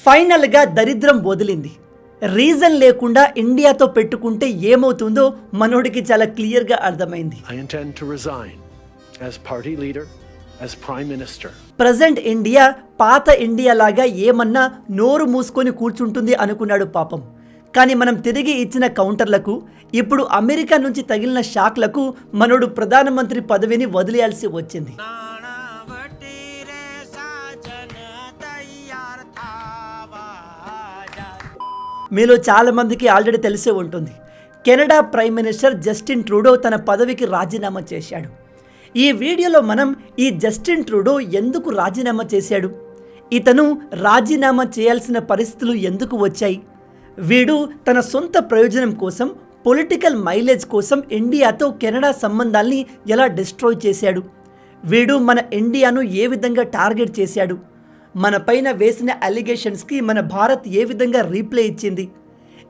ఫైనల్గా దరిద్రం వదిలింది. రీజన్ లేకుండా ఇండియాతో పెట్టుకుంటే ఏమవుతుందో మనోడికి చాలా క్లియర్గా అర్థమైంది. ప్రజెంట్ ఇండియా పాత ఇండియా లాగా ఏమన్నా నోరు మూసుకొని కూర్చుంటుంది అనుకున్నాడు పాపం. కానీ మనం తిరిగి ఇచ్చిన కౌంటర్లకు, ఇప్పుడు అమెరికా నుంచి తగిలిన షాక్లకు మనోడు ప్రధానమంత్రి పదవిని వదిలేయాల్సి వచ్చింది. మీలో చాలా మందికి ఆల్రెడీ తెలిసే ఉంటుంది, Canada prime minister Justin Trudeau తన పదవికి రాజీనామా చేశాడు. ఈ వీడియోలో మనం ఈ జస్టిన్ ట్రూడో ఎందుకు రాజీనామా చేశాడు, ఇతను రాజీనామా చేయాల్సిన పరిస్థితులు ఎందుకు వచ్చాయి, వీడు తన సొంత ప్రయోజనం కోసం, పొలిటికల్ మైలేజ్ కోసం ఇండియాతో కెనడా సంబంధాల్ని ఎలా డిస్ట్రాయ్ చేశాడు, వీడు మన ఇండియాను ఏ విధంగా టార్గెట్ చేశాడు, మన పైన వేసిన అలిగేషన్స్కి మన భారత్ ఏ విధంగా రీప్లే ఇచ్చింది,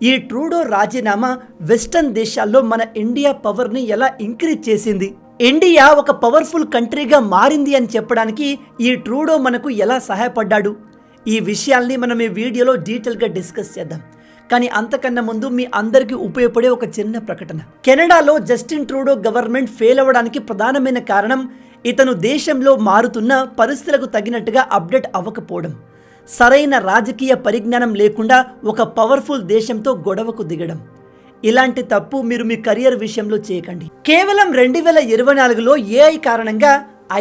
ఈ ట్రూడో రాజీనామా వెస్టర్న్ దేశాల్లో మన ఇండియా పవర్ని ఎలా ఇంక్రీజ్ చేసింది, ఇండియా ఒక పవర్ఫుల్ కంట్రీగా మారింది అని చెప్పడానికి ఈ ట్రూడో మనకు ఎలా సహాయపడ్డాడు, ఈ విషయాల్ని మనం ఈ వీడియోలో డీటెయిల్గా డిస్కస్ చేద్దాం. కానీ అంతకన్నా ముందు మీ అందరికీ ఉపయోగపడే ఒక చిన్న ప్రకటన. కెనడాలో జస్టిన్ ట్రూడో గవర్నమెంట్ ఫెయిల్ అవ్వడానికి ప్రధానమైన కారణం ఇతను దేశంలో మారుతున్న పరిస్థితులకు తగినట్టుగా అప్డేట్ అవ్వకపోవడం, సరైన రాజకీయ పరిజ్ఞానం లేకుండా ఒక పవర్ఫుల్ దేశంతో గొడవకు దిగడం. ఇలాంటి తప్పు మీరు మీ కెరియర్ విషయంలో చేయకండి. కేవలం 2024లో ఏఐ కారణంగా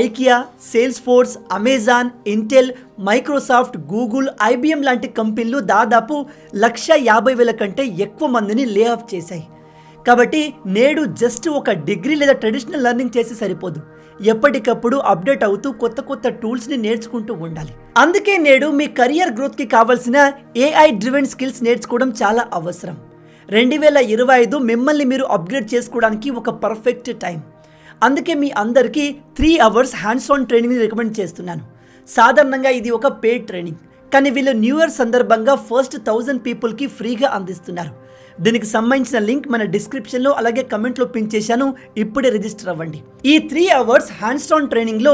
IKEA, sales force, Amazon, Intel, Microsoft, Google, IBM లాంటి కంపెనీలు దాదాపు 150,000 కంటే ఎక్కువ మందిని లే ఆఫ్ చేశాయి. కాబట్టి నేడు జస్ట్ ఒక డిగ్రీ లేదా ట్రెడిషనల్ లెర్నింగ్ చేసి సరిపోదు, ఎప్పటికప్పుడు అప్డేట్ అవుతూ కొత్త కొత్త టూల్స్ని నేర్చుకుంటూ ఉండాలి. అందుకే నేడు మీ కెరియర్ గ్రోత్కి కావాల్సిన ఏఐ డ్రివెన్ స్కిల్స్ నేర్చుకోవడం చాలా అవసరం. 2025 మిమ్మల్ని మీరు అప్గ్రేడ్ చేసుకోవడానికి ఒక పర్ఫెక్ట్ టైం. అందుకే మీ అందరికీ 3 hours హ్యాండ్స్ ఆన్ ట్రైనింగ్ని రికమెండ్ చేస్తున్నాను. సాధారణంగా ఇది ఒక పెయిడ్ ట్రైనింగ్, కానీ వీళ్ళు న్యూ ఇయర్ సందర్భంగా ఫస్ట్ 1000 పీపుల్కి ఫ్రీగా అందిస్తున్నారు. దీనికి సంబంధించిన లింక్ మన డిస్క్రిప్షన్లో అలాగే కమెంట్లో పిన్ చేశాను, ఇప్పుడే రిజిస్టర్ అవ్వండి. ఈ 3 hours హ్యాండ్స్ ఆన్ ట్రైనింగ్లో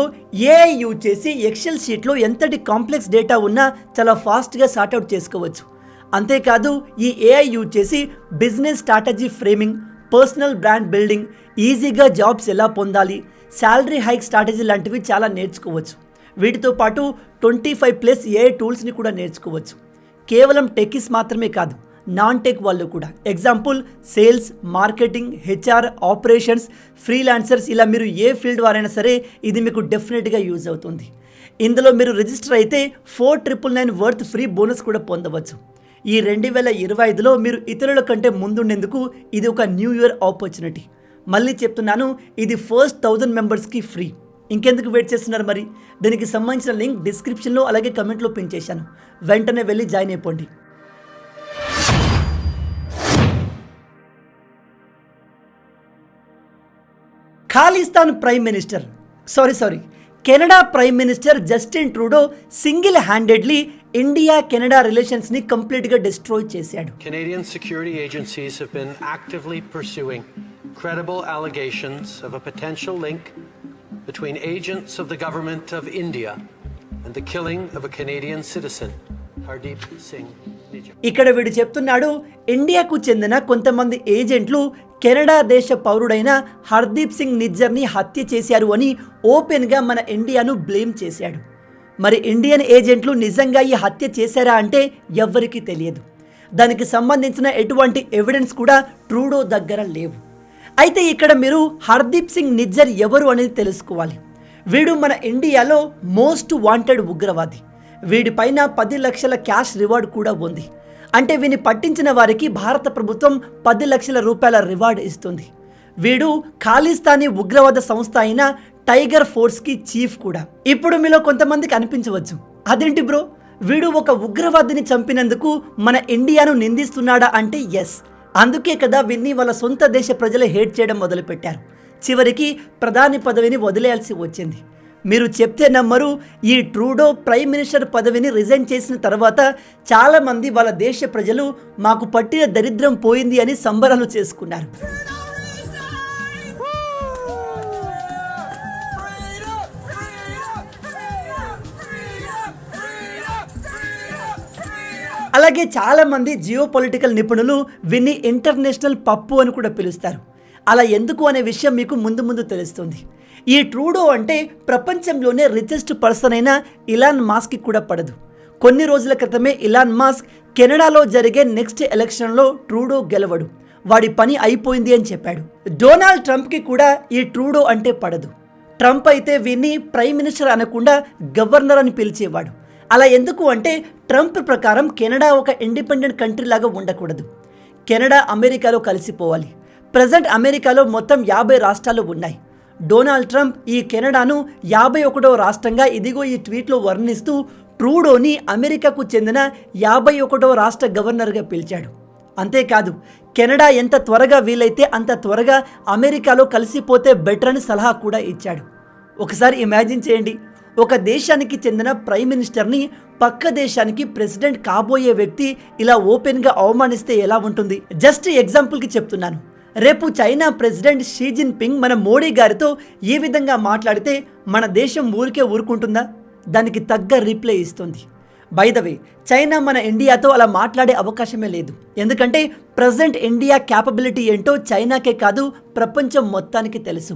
ఏఐ యూజ్ చేసి ఎక్సెల్ షీట్లో ఎంతటి కాంప్లెక్స్ డేటా ఉన్నా చాలా ఫాస్ట్గా సార్ట్అవుట్ చేసుకోవచ్చు. అంతేకాదు ఈ ఏఐ యూజ్ చేసి business strategy framing, personal brand building, ఈజీగా జాబ్స్ ఎలా పొందాలి, శాలరీ హైక్ స్ట్రాటజీ లాంటివి చాలా నేర్చుకోవచ్చు. వీటితో పాటు 25+ ఏఐ టూల్స్ని కూడా నేర్చుకోవచ్చు. కేవలం టెక్కీస్ మాత్రమే కాదు, నాన్ టెక్ వాళ్ళు కూడా. Example sales, marketing, HR, operations, freelancers, ఇలా మీరు ఏ ఫీల్డ్ వారైనా సరే ఇది మీకు డెఫినెట్గా యూజ్ అవుతుంది. ఇందులో మీరు రిజిస్టర్ అయితే 4,999 వర్త్ ఫ్రీ బోనస్ కూడా పొందవచ్చు. ఈ 2025లో మీరు ఇతరుల కంటే ముందుండేందుకు ఇది ఒక న్యూ ఇయర్ ఆపర్చునిటీ. మళ్ళీ చెప్తున్నాను, ఇది ఫస్ట్ 1000 మెంబర్స్కి ఫ్రీ. ఇంకెందుకు వెయిట్ చేస్తున్నారు మరి? దీనికి సంబంధించిన లింక్ డిస్క్రిప్షన్లో అలాగే కమెంట్లో పిన్ చేశాను, వెంటనే వెళ్ళి జాయిన్ అయిపోండి. Khalistan prime minister Canada prime minister Justin Trudeau single handedly India Canada relations ని కంప్లీట్ గా డిస్ట్రాయ్ చేశాడు. Canadian security agencies have been actively pursuing credible allegations of a potential link between agents of the government of India and the killing of a Canadian citizen, Hardeep Singh Nijjar. ఇక్కడ వీడు చెప్తున్నాడు, ఇండియాకు చెందిన కొంతమంది ఏజెంట్లు Canada దేశ పౌరుడైన హర్దీప్ సింగ్ నిజ్జర్ని హత్య చేశారు అని ఓపెన్గా మన ఇండియాను బ్లేమ్ చేశాడు. మరి ఇండియన్ ఏజెంట్లు నిజంగా ఈ హత్య చేశారా అంటే ఎవ్వరికీ తెలియదు. దానికి సంబంధించిన ఎటువంటి ఎవిడెన్స్ కూడా ట్రూడో దగ్గర లేవు. అయితే ఇక్కడ మీరు హర్దీప్ సింగ్ నిజ్జర్ ఎవరు అనేది తెలుసుకోవాలి. వీడు మన ఇండియాలో మోస్ట్ వాంటెడ్ ఉగ్రవాది. వీడిపైన 10 లక్షల క్యాష్ రివార్డ్ కూడా ఉంది. అంటే వీని పట్టించిన వారికి భారత ప్రభుత్వం 10 లక్షల రూపాయల రివార్డ్ ఇస్తుంది. వీడు ఖాళిస్తానీ ఉగ్రవాద సంస్థ అయిన టైగర్ ఫోర్స్కి చీఫ్ కూడా. ఇప్పుడు మీలో కొంతమందికి అనిపించవచ్చు, అదేంటి బ్రో, వీడు ఒక ఉగ్రవాదిని చంపినందుకు మన ఇండియాను నిందిస్తున్నాడా అంటే ఎస్, అందుకే కదా వీన్ని వాళ్ళ సొంత దేశ ప్రజలు హేట్ చేయడం మొదలుపెట్టారు. చివరికి ప్రధాని పదవిని వదిలేయాల్సి వచ్చింది. మీరు చెప్తే నమ్మరు, ఈ ట్రూడో ప్రైమ్ మినిస్టర్ పదవిని రిజైన్ చేసిన తర్వాత చాలామంది వాళ్ళ దేశ ప్రజలు మాకు పట్టిన దరిద్రం పోయింది అని సంబరాలు చేసుకున్నారు. అలాగే చాలామంది జియో పొలిటికల్ నిపుణులు వీన్ని ఇంటర్నేషనల్ పప్పు అని కూడా పిలుస్తారు. అలా ఎందుకు అనే విషయం మీకు ముందు ముందు తెలుస్తుంది. ఈ ట్రూడో అంటే ప్రపంచంలోనే రిచెస్ట్ పర్సన్ అయిన ఇలాన్ మాస్క్కి కూడా పడదు. కొన్ని రోజుల క్రితమే ఇలాన్ మాస్క్ కెనడాలో జరిగే నెక్స్ట్ ఎలక్షన్లో ట్రూడో గెలవడు, వాడి పని అయిపోయింది అని చెప్పాడు. డొనాల్డ్ ట్రంప్కి కూడా ఈ ట్రూడో అంటే పడదు. ట్రంప్ అయితే వీన్ని ప్రైమ్ మినిస్టర్ అనకుండా గవర్నర్ అని పిలిచేవాడు. అలా ఎందుకు అంటే ట్రంప్ ప్రకారం కెనడా ఒక ఇండిపెండెంట్ కంట్రీ లాగా ఉండకూడదు. కెనడా అమెరికాలో కలిసిపోవాలి. ప్రజెంట్ అమెరికాలో మొత్తం 50 రాష్ట్రాలు ఉన్నాయి. డొనాల్డ్ ట్రంప్ ఈ కెనడాను 51వ రాష్ట్రంగా ఇదిగో ఈ ట్వీట్లో వర్ణిస్తూ ట్రూడోని అమెరికాకు చెందిన 51వ రాష్ట్ర గవర్నర్గా పిలిచాడు. అంతేకాదు కెనడా ఎంత త్వరగా వీలైతే అంత త్వరగా అమెరికాలో కలిసిపోతే బెటర్ అని సలహా కూడా ఇచ్చాడు. ఒకసారి ఇమాజిన్ చేయండి, ఒక దేశానికి చెందిన ప్రైమ్ మినిస్టర్ని పక్క దేశానికి ప్రెసిడెంట్ కాబోయే వ్యక్తి ఇలా ఓపెన్గా అవమానిస్తే ఎలా ఉంటుంది? జస్ట్ ఎగ్జాంపుల్కి చెప్తున్నాను. రేపు చైనా ప్రెసిడెంట్ షీ జిన్పింగ్ మన మోడీ గారితో ఈ విధంగా మాట్లాడితే మన దేశం ఊరికే ఊరుకుంటుందా? దానికి తగ్గ రిప్లై ఇస్తుంది. బై ద వే, చైనా మన ఇండియాతో అలా మాట్లాడే అవకాశమే లేదు. ఎందుకంటే ప్రజెంట్ ఇండియా క్యాపబిలిటీ ఏంటో చైనాకే కాదు ప్రపంచం మొత్తానికి తెలుసు.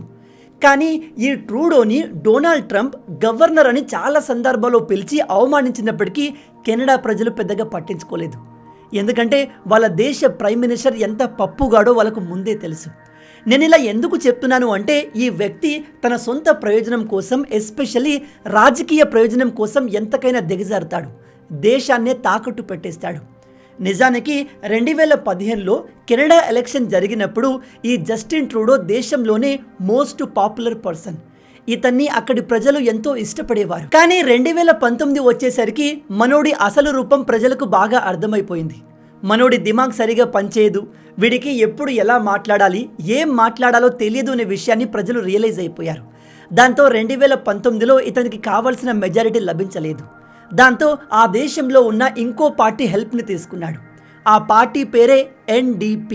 కానీ ఈ ట్రూడోని డొనాల్డ్ ట్రంప్ గవర్నర్ అని చాలా సందర్భాల్లో పిలిచి అవమానించినప్పటికీ కెనడా ప్రజలు పెద్దగా పట్టించుకోలేదు. ఎందుకంటే వాళ్ళ దేశ ప్రైమ్ మినిస్టర్ ఎంత పప్పుగాడో వాళ్ళకు ముందే తెలుసు. నేను ఇలా ఎందుకు చెప్తున్నాను అంటే ఈ వ్యక్తి తన సొంత ప్రయోజనం కోసం, ఎస్పెషల్లీ రాజకీయ ప్రయోజనం కోసం ఎంతకైనా దిగజారుతాడు, దేశాన్నే తాకట్టు పెట్టేస్తాడు. నిజానికి 2015లో కెనడా ఎలక్షన్ జరిగినప్పుడు ఈ జస్టిన్ ట్రూడో దేశంలోనే మోస్ట్ పాపులర్ పర్సన్. ఇతన్ని అక్కడి ప్రజలు ఎంతో ఇష్టపడేవారు. కానీ 2019 వచ్చేసరికి మనోడి అసలు రూపం ప్రజలకు బాగా అర్థమైపోయింది. మనోడి దిమాగ్ సరిగా పనిచేయదు, వీడికి ఎప్పుడు ఎలా మాట్లాడాలి, ఏం మాట్లాడాలో తెలియదు అనే విషయాన్ని ప్రజలు రియలైజ్ అయిపోయారు. దాంతో 2019లో ఇతనికి కావాల్సిన మెజారిటీ లభించలేదు. దాంతో ఆ దేశంలో ఉన్న ఇంకో పార్టీ హెల్ప్ని తీసుకున్నాడు. ఆ పార్టీ పేరే NDP,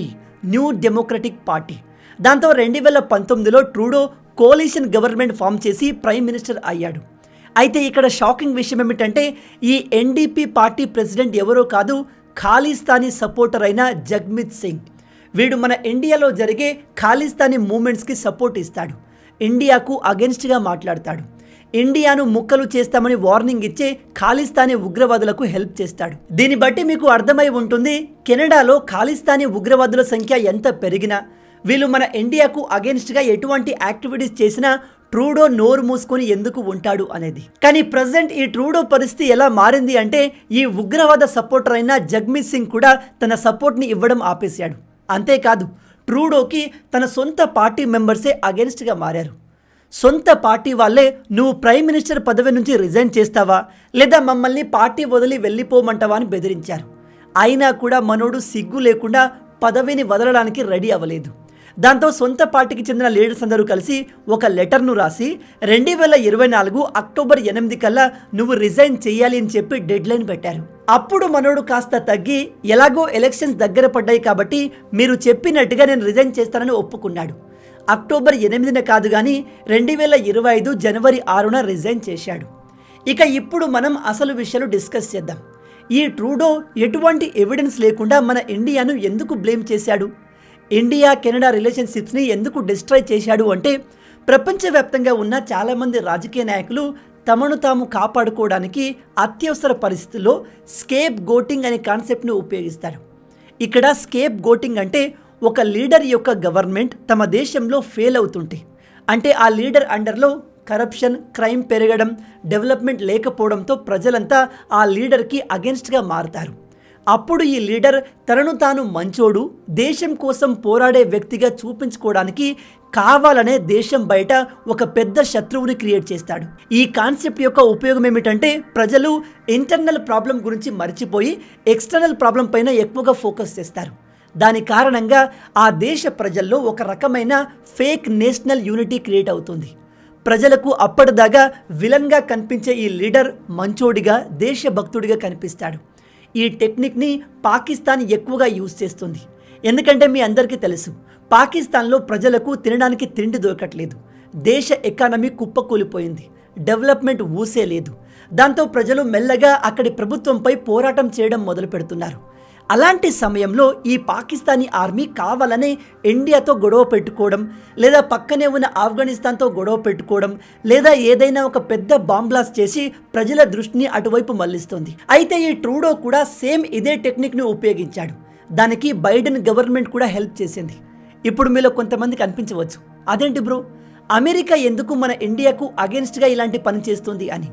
న్యూ డెమోక్రటిక్ పార్టీ. దాంతో 2019లో ట్రూడో కోalition గవర్నమెంట్ ఫామ్ చేసి ప్రైమ్ మినిస్టర్ అయ్యాడు. అయితే ఇక్కడ షాకింగ్ విషయం ఏమిటంటే ఈ NDP పార్టీ ప్రెసిడెంట్ ఎవరో కాదు, ఖాళిస్తానీ సపోర్టర్ అయిన జగ్మిత్ సింగ్. వీడు మన ఇండియాలో జరిగే ఖాళిస్తానీ మూమెంట్స్కి సపోర్ట్ ఇస్తాడు, ఇండియాకు అగెన్స్ట్గా మాట్లాడతాడు, ఇండియాను ముక్కలు చేస్తామని వార్నింగ్ ఇచ్చే ఖాళిస్తానీ ఉగ్రవాదులకు హెల్ప్ చేస్తాడు. దీన్ని బట్టి మీకు అర్థమై ఉంటుంది కెనడాలో ఖాళిస్తానీ ఉగ్రవాదుల సంఖ్య ఎంత పెరిగినా, వీళ్ళు మన ఇండియాకు అగెన్స్ట్గా ఎటువంటి యాక్టివిటీస్ చేసినా ట్రూడో నోరు మూసుకొని ఎందుకు ఉంటాడు అనేది. కానీ ప్రజెంట్ ఈ ట్రూడో పరిస్థితి ఎలా మారింది అంటే ఈ ఉగ్రవాద సపోర్టర్ అయిన జగ్మిత్ సింగ్ కూడా తన సపోర్ట్ని ఇవ్వడం ఆపేశాడు. అంతేకాదు ట్రూడోకి తన సొంత పార్టీ మెంబర్సే అగెన్స్ట్గా మారారు. సొంత పార్టీ వాళ్ళే నువ్వు ప్రైమ్ మినిస్టర్ పదవి నుంచి రిజైన్ చేస్తావా లేదా మమ్మల్ని పార్టీ వదిలి వెళ్ళిపోమంటావా అని బెదిరించారు. అయినా కూడా మనోడు సిగ్గు లేకుండా పదవిని వదలడానికి రెడీ అవ్వలేదు. దాంతో సొంత పార్టీకి చెందిన లీడర్స్ అందరూ కలిసి ఒక లెటర్ను రాసి 2024 అక్టోబర్ 8 కల్లా నువ్వు రిజైన్ చేయాలి అని చెప్పి డెడ్లైన్ పెట్టారు. అప్పుడు మనోడు కాస్త తగ్గి ఎలాగో ఎలక్షన్స్ దగ్గర పడ్డాయి కాబట్టి మీరు చెప్పినట్టుగా నేను రిజైన్ చేస్తానని ఒప్పుకున్నాడు. అక్టోబర్ 8న కాదు కానీ 2025 జనవరి 6న రిజైన్ చేశాడు. ఇక ఇప్పుడు మనం అసలు విషయాలు డిస్కస్ చేద్దాం. ఈ ట్రూడో ఎటువంటి ఎవిడెన్స్ లేకుండా మన ఇండియాను ఎందుకు బ్లేమ్ చేశాడు, ఇండియా కెనడా రిలేషన్షిప్స్ని ఎందుకు డిస్ట్రాయ్ చేశాడు అంటే ప్రపంచవ్యాప్తంగా ఉన్న చాలామంది రాజకీయ నాయకులు తమను తాము కాపాడుకోవడానికి అత్యవసర పరిస్థితుల్లో స్కేప్ గోటింగ్ అనే కాన్సెప్ట్ని ఉపయోగిస్తారు. ఇక్కడ స్కేప్ గోటింగ్ అంటే ఒక లీడర్ యొక్క గవర్నమెంట్ తమ దేశంలో ఫెయిల్ అవుతుంటే, అంటే ఆ లీడర్ అండర్లో కరప్షన్, క్రైమ్ పెరగడం, డెవలప్మెంట్ లేకపోవడంతో ప్రజలంతా ఆ లీడర్కి అగెన్స్ట్గా మారుతారు. అప్పుడు ఈ లీడర్ తనను తాను మంచోడు, దేశం కోసం పోరాడే వ్యక్తిగా చూపించుకోవడానికి కావాలనే దేశం బయట ఒక పెద్ద శత్రువుని క్రియేట్ చేస్తాడు. ఈ కాన్సెప్ట్ యొక్క ఉపయోగం ఏమిటంటే ప్రజలు ఇంటర్నల్ ప్రాబ్లం గురించి మర్చిపోయి ఎక్స్టర్నల్ ప్రాబ్లం పైన ఎక్కువగా ఫోకస్ చేస్తారు. దాని కారణంగా ఆ దేశ ప్రజల్లో ఒక రకమైన ఫేక్ నేషనల్ యూనిటీ క్రియేట్ అవుతుంది. ప్రజలకు అప్పటిదాకా విలన్గా కనిపించే ఈ లీడర్ మంచోడిగా, దేశభక్తుడిగా కనిపిస్తాడు. ఈ టెక్నిక్ని పాకిస్తాన్ ఎక్కువగా యూజ్ చేస్తుంది. ఎందుకంటే మీ అందరికీ తెలుసు పాకిస్తాన్లో ప్రజలకు తినడానికి తిండి దొరకట్లేదు, దేశ ఎకానమీ కుప్పకూలిపోయింది, డెవలప్మెంట్ ఊసే లేదు. దాంతో ప్రజలు మెల్లగా అక్కడి ప్రభుత్వంపై పోరాటం చేయడం మొదలు పెడుతున్నారు. అలాంటి సమయంలో ఈ పాకిస్తానీ ఆర్మీ కావాలనే ఇండియాతో గొడవ పెట్టుకోవడం, లేదా పక్కనే ఉన్న ఆఫ్ఘనిస్తాన్తో గొడవ పెట్టుకోవడం, లేదా ఏదైనా ఒక పెద్ద బాంబ్ బ్లాస్ట్ చేసి ప్రజల దృష్టిని అటువైపు మళ్లిస్తుంది. అయితే ఈ ట్రూడో కూడా సేమ్ ఇదే టెక్నిక్ని ఉపయోగించాడు. దానికి బైడెన్ గవర్నమెంట్ కూడా హెల్ప్ చేసింది. ఇప్పుడు మీలో కొంతమందికి అనిపించవచ్చు, అదేంటి బ్రో, అమెరికా ఎందుకు మన ఇండియాకు అగెన్స్ట్గా ఇలాంటి పని చేస్తుంది అని.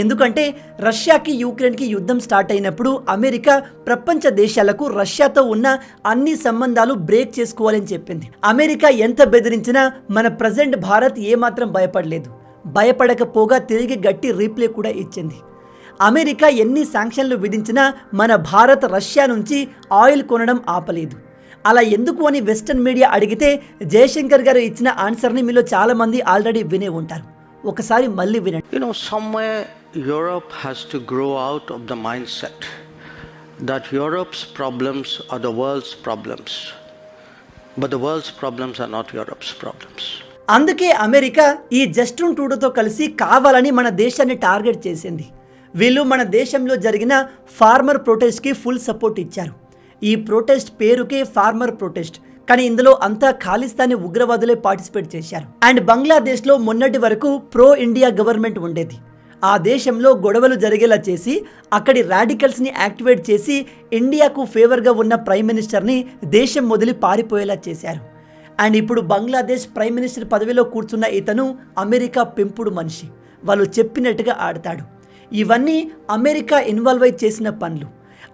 ఎందుకంటే రష్యాకి యుక్రెయిన్కి యుద్ధం స్టార్ట్ అయినప్పుడు అమెరికా ప్రపంచ దేశాలకు రష్యాతో ఉన్న అన్ని సంబంధాలు బ్రేక్ చేసుకోవాలని చెప్పింది. అమెరికా ఎంత బెదిరించినా మన ప్రజెంట్ భారత్ ఏమాత్రం భయపడలేదు. భయపడకపోగా తిరిగి గట్టి రీప్లే కూడా ఇచ్చింది. అమెరికా ఎన్ని శాంక్షన్లు విధించినా మన భారత్ రష్యా నుంచి ఆయిల్ కొనడం ఆపలేదు. అలా ఎందుకు అని వెస్టర్న్ మీడియా అడిగితే జయశంకర్ గారు ఇచ్చిన ఆన్సర్ని మీలో చాలామంది ఆల్రెడీ వినే ఉంటారు. ఒకసారి మళ్ళీ వినండి. Somewhere Europe has to grow out of the mindset that Europe's problems are the world's problems, but the world's problems are not Europe's problems. అందుకే అమెరికా ఈ జస్టిన్ ట్రూడోతో కలిసి కావాలని మన దేశాన్ని టార్గెట్ చేసింది. వీళ్ళు మన దేశంలో జరిగిన ఫార్మర్ ప్రొటెస్ట్కి ఫుల్ సపోర్ట్ ఇచ్చారు. ఈ ప్రొటెస్ట్ పేరుకే ఫార్మర్ ప్రొటెస్ట్, కానీ ఇందులో అంతా ఖాళిస్తానీ ఉగ్రవాదులే పార్టిసిపేట్ చేశారు. అండ్ బంగ్లాదేశ్లో మొన్నటి వరకు ప్రో ఇండియా గవర్నమెంట్ ఉండేది. ఆ దేశంలో గొడవలు జరిగేలా చేసి అక్కడి రాడికల్స్ని యాక్టివేట్ చేసి ఇండియాకు ఫేవర్గా ఉన్న ప్రైమ్ మినిస్టర్ని దేశం వదిలి పారిపోయేలా చేశారు. అండ్ ఇప్పుడు బంగ్లాదేశ్ ప్రైమ్ మినిస్టర్ పదవిలో కూర్చున్న ఇతను అమెరికా పెంపుడు మనిషి. వాళ్ళు చెప్పినట్టుగా ఆడతాడు. ఇవన్నీ అమెరికా ఇన్వాల్వ్ అయి చేసిన పనులు.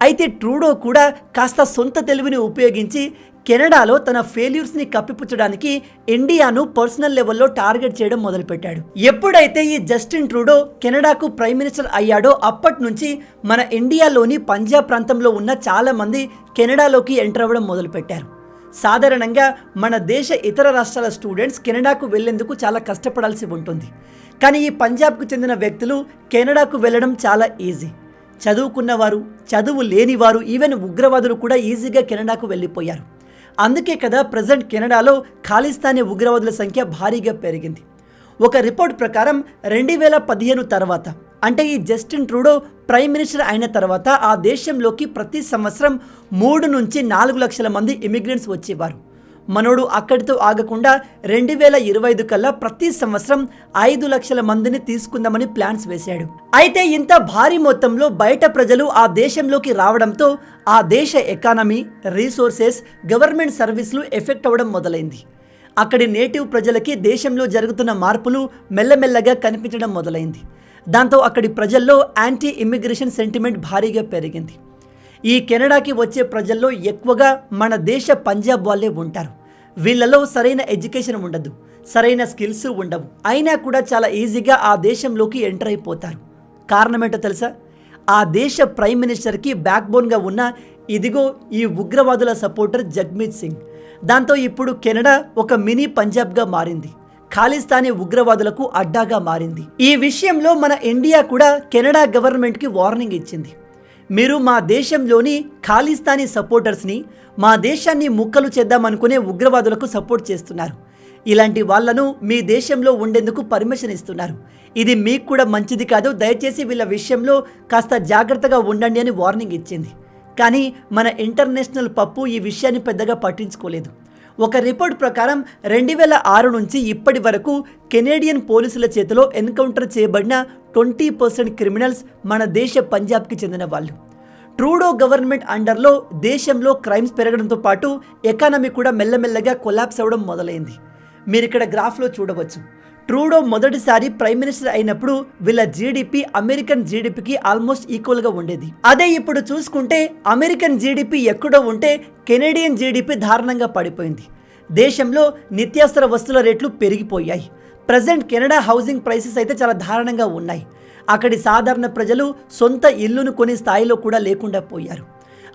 అయితే ట్రూడో కూడా కాస్త సొంత తెలివిని ఉపయోగించి కెనడాలో తన ఫెయిల్యూర్స్ని కప్పిపుచ్చడానికి ఇండియాను పర్సనల్ లెవెల్లో టార్గెట్ చేయడం మొదలుపెట్టాడు. ఎప్పుడైతే ఈ జస్టిన్ ట్రూడో కెనడాకు ప్రైమ్ మినిస్టర్ అయ్యాడో అప్పటి నుంచి మన ఇండియాలోని పంజాబ్ ప్రాంతంలో ఉన్న చాలామంది కెనడాలోకి ఎంటర్ అవ్వడం మొదలుపెట్టారు. సాధారణంగా మన దేశ ఇతర రాష్ట్రాల స్టూడెంట్స్ కెనడాకు వెళ్లేందుకు చాలా కష్టపడాల్సి ఉంటుంది. కానీ ఈ పంజాబ్కు చెందిన వ్యక్తులు కెనడాకు వెళ్ళడం చాలా ఈజీ. చదువుకున్నవారు, చదువు లేనివారు, ఈవెన్ ఉగ్రవాదులు కూడా ఈజీగా కెనడాకు వెళ్ళిపోయారు. అందుకే కదా ప్రజెంట్ కెనడాలో ఖాళిస్తానీ ఉగ్రవాదుల సంఖ్య భారీగా పెరిగింది. ఒక రిపోర్ట్ ప్రకారం 2015 తర్వాత, అంటే ఈ జస్టిన్ ట్రూడో ప్రైమ్ మినిస్టర్ అయిన తర్వాత ఆ దేశంలోకి ప్రతి సంవత్సరం 3 నుంచి 4 లక్షల మంది ఇమిగ్రెంట్స్ వచ్చేవారు. మనోడు అక్కడితో ఆగకుండా 2025 కల్లా ప్రతి సంవత్సరం 5 లక్షల మందిని తీసుకుందామని ప్లాన్స్ వేశాడు. అయితే ఇంత భారీ మొత్తంలో బయట ప్రజలు ఆ దేశంలోకి రావడంతో ఆ దేశ ఎకానమీ, రీసోర్సెస్, గవర్నమెంట్ సర్వీసులు ఎఫెక్ట్ అవ్వడం మొదలైంది. అక్కడి నేటివ్ ప్రజలకి దేశంలో జరుగుతున్న మార్పులు మెల్లమెల్లగా కనిపించడం మొదలైంది. దాంతో అక్కడి ప్రజల్లో యాంటీ ఇమిగ్రేషన్ సెంటిమెంట్ భారీగా పెరిగింది. ఈ కెనడాకి వచ్చే ప్రజల్లో ఎక్కువగా మన దేశ పంజాబ్ వాళ్ళే ఉంటారు. వీళ్ళలో సరైన ఎడ్యుకేషన్ ఉండదు, సరైన స్కిల్స్ ఉండవు. అయినా కూడా చాలా ఈజీగా ఆ దేశంలోకి ఎంటర్ అయిపోతారు. కారణం ఏంటో తెలుసా? ఆ దేశ ప్రైమ్ మినిస్టర్కి బ్యాక్ బోన్గా ఉన్న ఇదిగో ఈ ఉగ్రవాదుల సపోర్టర్ జగ్మీత్ సింగ్. దాంతో ఇప్పుడు కెనడా ఒక మినీ పంజాబ్గా మారింది. ఖాళిస్తానీ ఉగ్రవాదులకు అడ్డాగా మారింది. ఈ విషయంలో మన ఇండియా కూడా కెనడా గవర్నమెంట్కి వార్నింగ్ ఇచ్చింది. మీరు మా దేశంలోని ఖాళిస్తానీ సపోర్టర్స్ని, మా దేశాన్ని ముక్కలు చేద్దామనుకునే ఉగ్రవాదులకు సపోర్ట్ చేస్తున్నారు. ఇలాంటి వాళ్లను మీ దేశంలో ఉండేందుకు పర్మిషన్ ఇస్తున్నారు. ఇది మీకు కూడా మంచిది కాదు. దయచేసి వీళ్ళ విషయంలో కాస్త జాగ్రత్తగా ఉండండి అని వార్నింగ్ ఇచ్చింది. కానీ మన ఇంటర్నేషనల్ పప్పు ఈ విషయాన్ని పెద్దగా పట్టించుకోలేదు. ఒక రిపోర్ట్ ప్రకారం 2006 నుంచి ఇప్పటి వరకు కెనేడియన్ పోలీసుల చేతిలో ఎన్కౌంటర్ చేయబడిన 20% క్రిమినల్స్ మన దేశ పంజాబ్కి చెందిన వాళ్ళు. ట్రూడో గవర్నమెంట్ అండర్లో దేశంలో క్రైమ్స్ పెరగడంతో పాటు ఎకానమీ కూడా మెల్లమెల్లగా కొలాప్స్ అవ్వడం మొదలైంది. మీరు ఇక్కడ గ్రాఫ్లో చూడవచ్చు. ట్రూడో మొదటిసారి ప్రైమ్ మినిస్టర్ అయినప్పుడు వీళ్ళ జీడిపి అమెరికన్ జీడిపికి ఆల్మోస్ట్ ఈక్వల్గా ఉండేది. అదే ఇప్పుడు చూసుకుంటే అమెరికన్ జీడిపి ఎక్కడో ఉంటే కెనేడియన్ జీడిపి దారుణంగా పడిపోయింది. దేశంలో నిత్యావసర వస్తువుల రేట్లు పెరిగిపోయాయి. ప్రజెంట్ కెనడా హౌసింగ్ ప్రైసెస్ అయితే చాలా దారుణంగా ఉన్నాయి. అక్కడి సాధారణ ప్రజలు సొంత ఇల్లును కొనే స్థాయిలో కూడా లేకుండా పోయారు.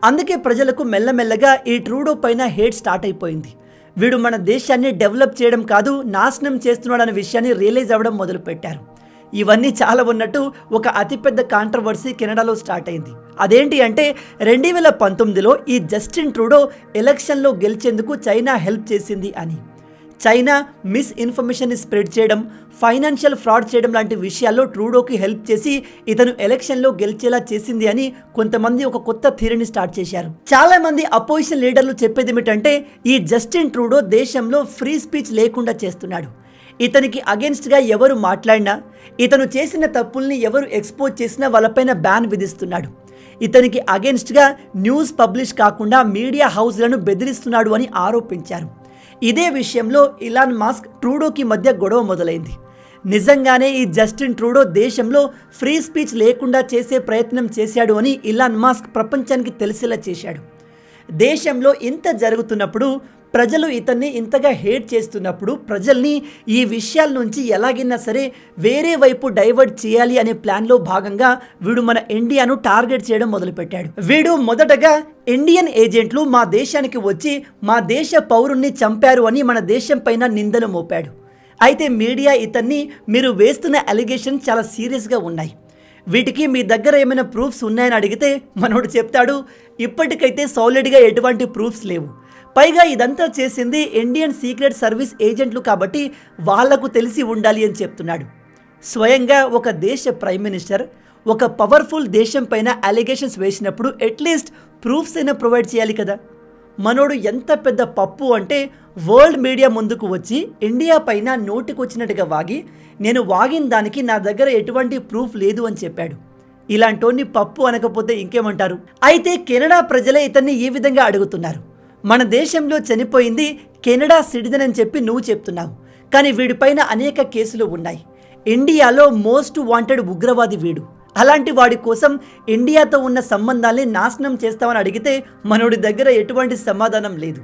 అందుకే ప్రజలకు మెల్లమెల్లగా ఈ ట్రూడో పైన హేట్ స్టార్ట్ అయిపోయింది. వీడు మన దేశాన్ని డెవలప్ చేయడం కాదు, నాశనం చేస్తున్నాడనే విషయాన్ని రియలైజ్ అవ్వడం మొదలుపెట్టారు. ఇవన్నీ చాలా ఉన్నట్టు ఒక అతిపెద్ద కాంట్రవర్సీ కెనడాలో స్టార్ట్ అయింది. అదేంటి అంటే 2019లో ఈ జస్టిన్ ట్రూడో ఎలక్షన్లో గెలిచేందుకు చైనా హెల్ప్ చేసింది అని. చైనా మిస్ ఇన్ఫర్మేషన్ని స్ప్రెడ్ చేయడం, ఫైనాన్షియల్ ఫ్రాడ్ చేయడం లాంటి విషయాల్లో ట్రూడోకి హెల్ప్ చేసి ఇతను ఎలక్షన్లో గెలిచేలా చేసింది అని కొంతమంది ఒక కొత్త థియరీని స్టార్ట్ చేశారు. చాలా మంది అపోజిషన్ లీడర్లు చెప్పేది ఏమిటంటే ఈ జస్టిన్ ట్రూడో దేశంలో ఫ్రీ స్పీచ్ లేకుండా చేస్తున్నాడు. ఇతనికి అగెన్స్ట్గా ఎవరు మాట్లాడినా, ఇతను చేసిన తప్పుల్ని ఎవరు ఎక్స్పోజ్ చేసినా వాళ్ళపైన బ్యాన్ విధిస్తున్నాడు. ఇతనికి అగెన్స్ట్గా న్యూస్ పబ్లిష్ కాకుండా మీడియా హౌస్లను బెదిరిస్తున్నాడు అని ఆరోపించారు. ఇదే విషయంలో ఇలాన్ మస్క్ ట్రూడోకి మధ్య గొడవ మొదలైంది. నిజంగానే ఈ జస్టిన్ ట్రూడో దేశంలో ఫ్రీ స్పీచ్ లేకుండా చేసే ప్రయత్నం చేశాడు అని ఇలాన్ మస్క్ ప్రపంచానికి తెలిసేలా చేశాడు. దేశంలో ఇంత జరుగుతున్నప్పుడు, ప్రజలు ఇతన్ని ఇంతగా హేట్ చేస్తున్నప్పుడు ప్రజల్ని ఈ విషయాల నుంచి ఎలాగైనా సరే వేరే వైపు డైవర్ట్ చేయాలి అనే ప్లాన్లో భాగంగా వీడు మన ఇండియాను టార్గెట్ చేయడం మొదలుపెట్టాడు. వీడు మొదటగా ఇండియన్ ఏజెంట్లు మా దేశానికి వచ్చి మా దేశ పౌరుణ్ణి చంపారు అని మన దేశం పైన నిందలు మోపాడు. అయితే మీడియా ఇతన్ని మీరు వేస్తున్న అలిగేషన్ చాలా సీరియస్గా ఉన్నాయి, వీటికి మీ దగ్గర ఏమైనా ప్రూఫ్స్ ఉన్నాయని అడిగితే మనోడు చెప్తాడు ఇప్పటికైతే సాలిడ్గా ఎటువంటి ప్రూఫ్స్ లేవు, పైగా ఇదంతా చేసింది ఇండియన్ సీక్రెట్ సర్వీస్ ఏజెంట్లు కాబట్టి వాళ్లకు తెలిసి ఉండాలి అని చెప్తున్నాడు. స్వయంగా ఒక దేశ ప్రైమ్ మినిస్టర్ ఒక పవర్ఫుల్ దేశం పైన అలిగేషన్స్ వేసినప్పుడు అట్లీస్ట్ ప్రూఫ్స్ అయినా ప్రొవైడ్ చేయాలి కదా. మనోడు ఎంత పెద్ద పప్పు అంటే వరల్డ్ మీడియా ముందుకు వచ్చి ఇండియా పైన నోటికొచ్చినట్టుగా వాగి నేను వాగిన దానికి నా దగ్గర ఎటువంటి ప్రూఫ్ లేదు అని చెప్పాడు. ఇలాంటోన్ని పప్పు అనకపోతే ఇంకేమంటారు. అయితే కెనడా ప్రజలే ఇతన్ని ఈ విధంగా అడుగుతున్నారు, మన దేశంలో చనిపోయింది కెనడా సిటిజన్ అని చెప్పి నువ్వు చెప్తున్నావు, కానీ వీడిపైన అనేక కేసులు ఉన్నాయి, ఇండియాలో మోస్ట్ వాంటెడ్ ఉగ్రవాది వీడు, అలాంటి వాడి కోసం ఇండియాతో ఉన్న సంబంధాల్ని నాశనం చేస్తామని అడిగితే మనోడి దగ్గర ఎటువంటి సమాధానం లేదు.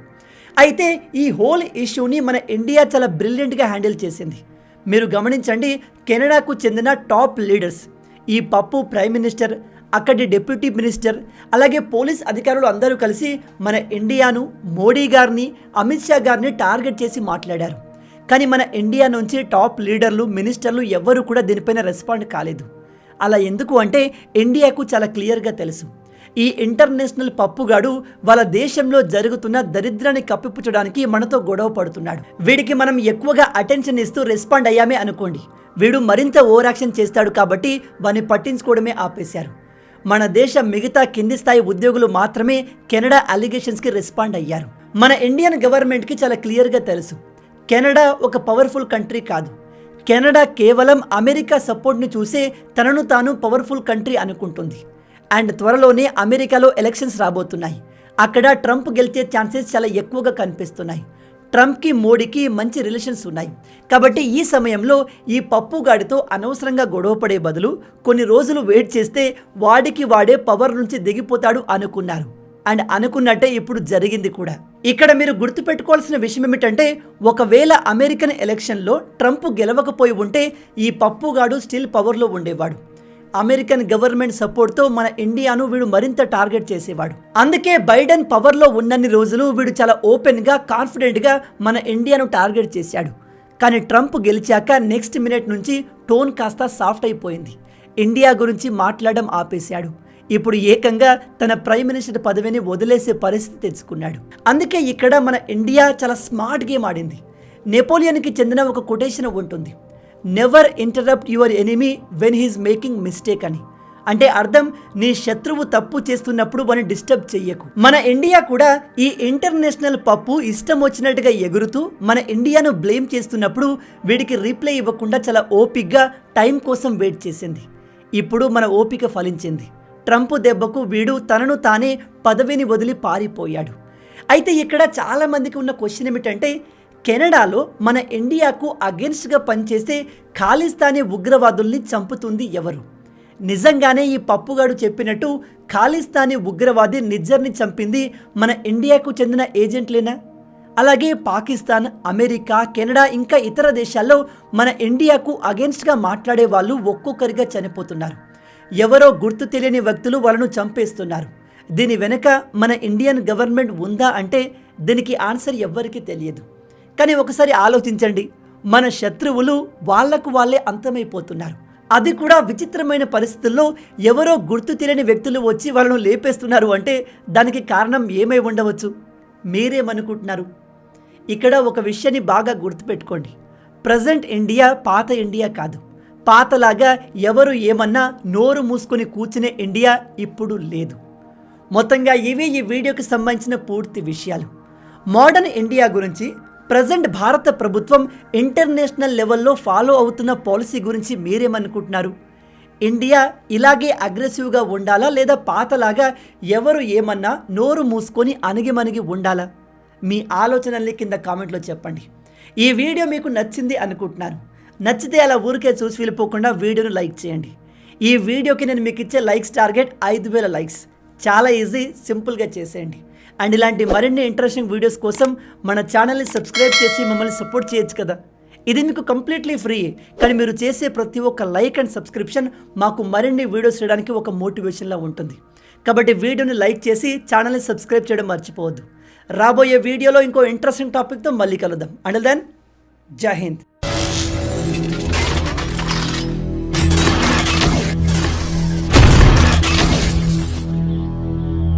అయితే ఈ హోల్ ఇష్యూని మన ఇండియా చాలా బ్రిలియంట్గా హ్యాండిల్ చేసింది. మీరు గమనించండి, కెనడాకు చెందిన టాప్ లీడర్స్, ఈ పప్పు ప్రైమ్ మినిస్టర్, అక్కడి డిప్యూటీ మినిస్టర్, అలాగే పోలీస్ అధికారులు అందరూ కలిసి మన ఇండియాను, మోడీ గారిని, అమిత్ షా గారిని టార్గెట్ చేసి మాట్లాడారు. కానీ మన ఇండియా నుంచి టాప్ లీడర్లు, మినిస్టర్లు ఎవ్వరూ కూడా దీనిపైన రెస్పాండ్ కాలేదు. అలా ఎందుకు అంటే ఇండియాకు చాలా క్లియర్గా తెలుసు, ఈ ఇంటర్నేషనల్ పప్పుగాడు వాళ్ళ దేశంలో జరుగుతున్న దరిద్రాన్ని కప్పిపుచ్చడానికి మనతో గొడవ పడుతున్నాడు. వీడికి మనం ఎక్కువగా అటెన్షన్ ఇస్తూ రెస్పాండ్ అయ్యామే అనుకోండి, వీడు మరింత ఓవర్ యాక్షన్ చేస్తాడు కాబట్టి వాడిని పట్టించుకోవడమే ఆపేశారు. మన దేశం మిగతా కింది స్థాయి ఉద్యోగులు మాత్రమే కెనడా అలిగేషన్స్కి రెస్పాండ్ అయ్యారు. మన ఇండియన్ గవర్నమెంట్కి చాలా క్లియర్గా తెలుసు, కెనడా ఒక పవర్ఫుల్ కంట్రీ కాదు. కెనడా కేవలం అమెరికా సపోర్ట్ని చూసే తనను తాను పవర్ఫుల్ కంట్రీ అనుకుంటుంది. అండ్ త్వరలోనే అమెరికాలో ఎలక్షన్స్ రాబోతున్నాయి. అక్కడ ట్రంప్ గెలిచే ఛాన్సెస్ చాలా ఎక్కువగా కనిపిస్తున్నాయి. ట్రంప్కి మోడీకి మంచి రిలేషన్స్ ఉన్నాయి కాబట్టి ఈ సమయంలో ఈ పప్పుగాడితో అనవసరంగా గొడవపడే బదులు కొన్ని రోజులు వెయిట్ చేస్తే వాడికి వాడే పవర్ నుంచి దిగిపోతాడు అనుకున్నారు. అండ్ అనుకున్నట్టే ఇప్పుడు జరిగింది కూడా. ఇక్కడ మీరు గుర్తుపెట్టుకోవాల్సిన విషయం ఏమిటంటే, ఒకవేళ అమెరికన్ ఎలక్షన్లో ట్రంప్ గెలవకపోయి ఉంటే ఈ పప్పుగాడు స్టిల్ పవర్లో ఉండేవాడు. అమెరికన్ గవర్నమెంట్ సపోర్ట్తో మన ఇండియాను వీడు మరింత టార్గెట్ చేసేవాడు. అందుకే బైడెన్ పవర్లో ఉన్నన్ని రోజులు వీడు చాలా ఓపెన్గా, కాన్ఫిడెంట్గా మన ఇండియాను టార్గెట్ చేశాడు. కానీ ట్రంప్ గెలిచాక నెక్స్ట్ మినిట్ నుంచి టోన్ కాస్త సాఫ్ట్ అయిపోయింది. ఇండియా గురించి మాట్లాడడం ఆపేశాడు. ఇప్పుడు ఏకంగా తన ప్రైమ్ మినిస్టర్ పదవిని వదిలేసే పరిస్థితి తెచ్చుకున్నాడు. అందుకే ఇక్కడ మన ఇండియా చాలా స్మార్ట్ గేమ్ ఆడింది. నెపోలియన్కి చెందిన ఒక కొటేషన్ ఉంటుంది, never interrupt your enemy when he's making mistake అని. అంటే అర్థం, నీ శత్రువు తప్పు చేస్తున్నప్పుడు వాడిని డిస్టర్బ్ చెయ్యకు. మన ఇండియా కూడా ఈ ఇంటర్నేషనల్ పప్పు ఇష్టం వచ్చినట్టుగా ఎగురుతూ మన ఇండియాను బ్లేమ్ చేస్తున్నప్పుడు వీడికి రిప్లై ఇవ్వకుండా చాలా ఓపిక్గా టైం కోసం వెయిట్ చేసింది. ఇప్పుడు మన ఓపిక ఫలించింది. ట్రంప్ దెబ్బకు వీడు తనను తానే పదవిని వదిలి పారిపోయాడు. అయితే ఇక్కడ చాలామందికి ఉన్న క్వశ్చన్ ఏమిటంటే, కెనడాలో మన ఇండియాకు అగెన్స్ట్గా పనిచేసే ఖాళిస్తానీ ఉగ్రవాదుల్ని చంపుతుంది ఎవరు? నిజంగానే ఈ పప్పుగాడు చెప్పినట్టు ఖాళిస్తానీ ఉగ్రవాది నిజ్జర్ని చంపింది మన ఇండియాకు చెందిన ఏజెంట్లేనా? అలాగే పాకిస్తాన్, అమెరికా, కెనడా ఇంకా ఇతర దేశాల్లో మన ఇండియాకు అగెన్స్ట్గా మాట్లాడే వాళ్ళు ఒక్కొక్కరిగా చనిపోతున్నారు. ఎవరో గుర్తు తెలియని వ్యక్తులు వాళ్ళను చంపేస్తున్నారు. దీని వెనుక మన ఇండియన్ గవర్నమెంట్ ఉందా అంటే దీనికి ఆన్సర్ ఎవ్వరికీ తెలియదు. కానీ ఒకసారి ఆలోచించండి, మన శత్రువులు వాళ్లకు వాళ్ళే అంతమైపోతున్నారు. అది కూడా విచిత్రమైన పరిస్థితుల్లో ఎవరో గుర్తు తెలియని వ్యక్తులు వచ్చి వాళ్ళను లేపేస్తున్నారు అంటే దానికి కారణం ఏమై ఉండవచ్చు? మీరేమనుకుంటున్నారు? ఇక్కడ ఒక విషయాన్ని బాగా గుర్తుపెట్టుకోండి, ప్రజెంట్ ఇండియా పాత ఇండియా కాదు. పాతలాగా ఎవరు ఏమన్నా నోరు మూసుకొని కూర్చునే ఇండియా ఇప్పుడు లేదు. మొత్తంగా ఇవి ఈ వీడియోకి సంబంధించిన పూర్తి విషయాలు. మోడర్న్ ఇండియా గురించి, ప్రజెంట్ భారత ప్రభుత్వం ఇంటర్నేషనల్ లెవెల్లో ఫాలో అవుతున్న పాలసీ గురించి మీరేమనుకుంటున్నారు? ఇండియా ఇలాగే అగ్రెసివ్గా ఉండాలా, లేదా పాతలాగా ఎవరు ఏమన్నా నోరు మూసుకొని అణిగిమణిగి ఉండాలా? మీ ఆలోచనల్ని కింద కామెంట్లో చెప్పండి. ఈ వీడియో మీకు నచ్చింది అనుకుంటున్నాను. నచ్చితే అలా ఊరికే చూసి వెళ్ళిపోకుండా వీడియోను లైక్ చేయండి. ఈ వీడియోకి నేను మీకు ఇచ్చే లైక్స్ టార్గెట్ 5000 లైక్స్. చాలా ఈజీ, సింపుల్గా చేసేయండి. అండ్ ఇలాంటి మరిన్ని ఇంట్రెస్టింగ్ వీడియోస్ కోసం మన ఛానల్ని సబ్స్క్రైబ్ చేసి మమ్మల్ని సపోర్ట్ చేయొచ్చు కదా. ఇది మీకు కంప్లీట్లీ ఫ్రీ, కానీ మీరు చేసే ప్రతి ఒక్క లైక్ అండ్ సబ్స్క్రిప్షన్ మాకు మరిన్ని వీడియోస్ చేయడానికి ఒక మోటివేషన్లా ఉంటుంది. కాబట్టి వీడియోని లైక్ చేసి ఛానల్ని సబ్స్క్రైబ్ చేయడం మర్చిపోవద్దు. రాబోయే వీడియోలో ఇంకో ఇంట్రెస్టింగ్ టాపిక్తో మళ్ళీ కలుద్దాం. అంటిల్ దెన్, జై హింద్.